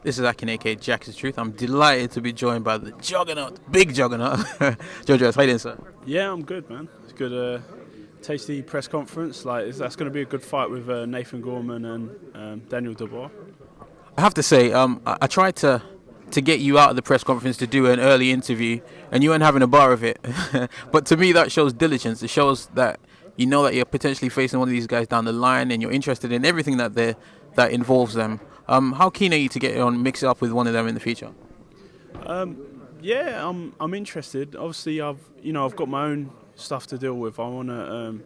This is Akin, aka Jack is Truth. I'm delighted to be joined by the juggernaut, big juggernaut, Joyce. How you doing, sir? Yeah, I'm good, man. It's good, tasty press conference. That's going to be a good fight with Nathan Gorman and Daniel Dubois. I have to say, I tried to get you out of the press conference to do an early interview, and you weren't having a bar of it. But to me, that shows diligence. It shows that you know that you're potentially facing one of these guys down the line, and you're interested in everything that involves them. How keen are you to get on, mix it up with one of them in the future? Yeah, I'm interested. Obviously, I've got my own stuff to deal with. I'm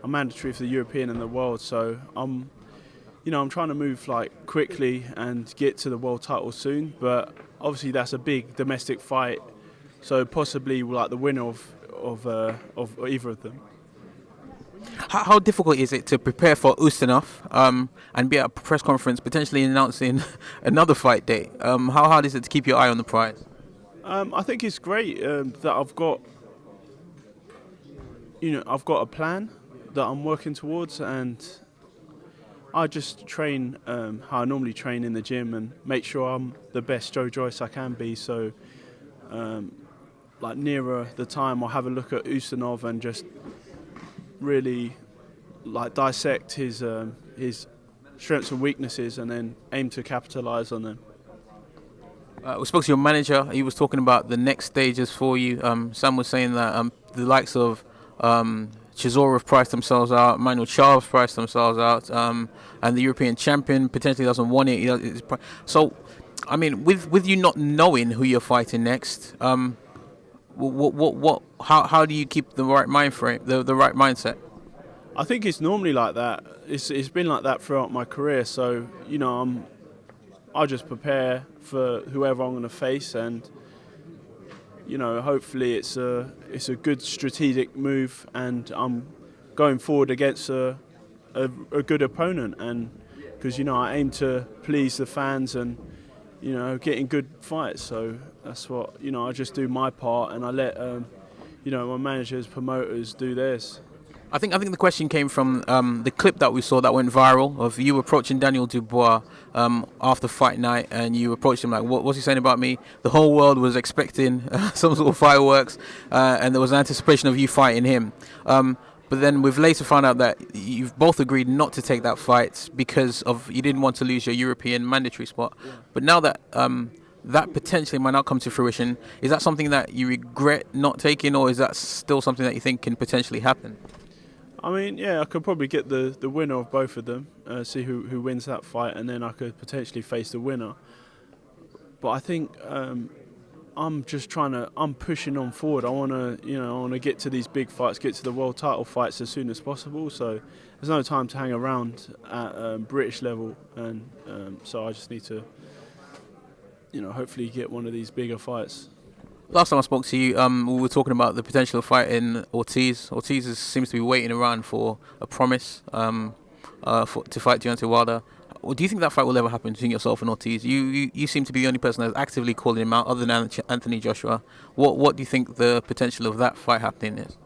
mandatory for the European and the world, so I'm trying to move quickly and get to the world title soon. But obviously, that's a big domestic fight, so possibly the winner of either of them. How difficult is it to prepare for Ustinov and be at a press conference potentially announcing another fight date? How hard is it to keep your eye on the prize? I think it's great that I've got a plan that I'm working towards, and I just train how I normally train in the gym and make sure I'm the best Joyce I can be. So, nearer the time, I'll have a look at Ustinov and just really dissect his strengths and weaknesses, and then aim to capitalise on them. We spoke to your manager. He was talking about the next stages for you. Sam was saying that the likes of Chisora priced themselves out, Manuel Charles priced themselves out, and the European champion potentially doesn't want it. So, I mean, with you not knowing who you're fighting next, how do you keep the right mind frame, the right mindset? I think it's normally like that. It's been like that throughout my career. So I just prepare for whoever I'm going to face, and hopefully it's a good strategic move, and I'm going forward against a good opponent, and because I aim to please the fans and getting good fights. So that's what I just do my part, and I let my managers, promoters do theirs. I think the question came from the clip that we saw that went viral of you approaching Daniel Dubois after fight night, and you approached him like, what's he saying about me? The whole world was expecting some sort of fireworks, and there was an anticipation of you fighting him. But then we've later found out that you've both agreed not to take that fight because of you didn't want to lose your European mandatory spot. Yeah. But now that that potentially might not come to fruition, is that something that you regret not taking, or is that still something that you think can potentially happen? I mean, yeah, I could probably get the winner of both of them, see who wins that fight, and then I could potentially face the winner. But I think I'm pushing on forward. I want to get to these big fights, get to the world title fights as soon as possible. So there's no time to hang around at British level, and so I just need to, hopefully get one of these bigger fights. Last time I spoke to you, we were talking about the potential fight in Ortiz. Ortiz seems to be waiting around for a promise to fight Deontay Wilder. Do you think that fight will ever happen between yourself and Ortiz? You seem to be the only person that's actively calling him out, other than Anthony Joshua. What do you think the potential of that fight happening is?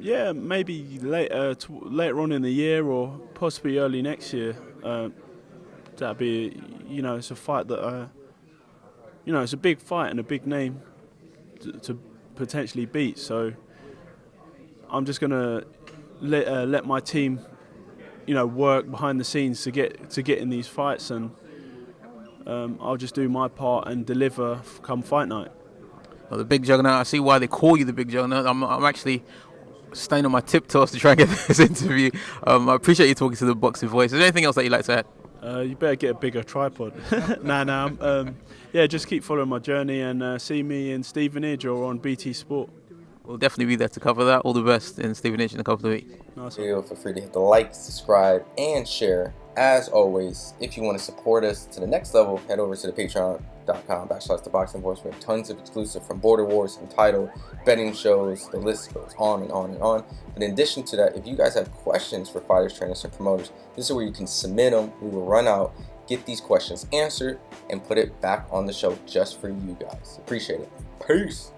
Yeah, maybe later on in the year, or possibly early next year. That'd be, it's a fight that, it's a big fight and a big name to potentially beat. So I'm just gonna let my team, work behind the scenes to get in these fights, and I'll just do my part and deliver come fight night. Well, the big juggernaut. I see why they call you the big juggernaut. I'm actually staying on my tiptoes to try and get this interview. I appreciate you talking to the Boxing Voice. Is there anything else that you'd like to add? You better get a bigger tripod. Yeah, just keep following my journey, and see me in Stevenage or on BT Sport. We'll definitely be there to cover that. All the best in Stevenage in a couple of weeks. Nice. Feel free to hit the like, subscribe, and share. As always, if you want to support us to the next level, head over to the patreon.com/ThaBoxingVoice. We have tons of exclusive from Border Wars, Entitled, betting shows. The list goes on and on and on. But in addition to that, if you guys have questions for fighters, trainers, and promoters, this is where you can submit them. We will run out, get these questions answered, and put it back on the show just for you guys. Appreciate it. Peace.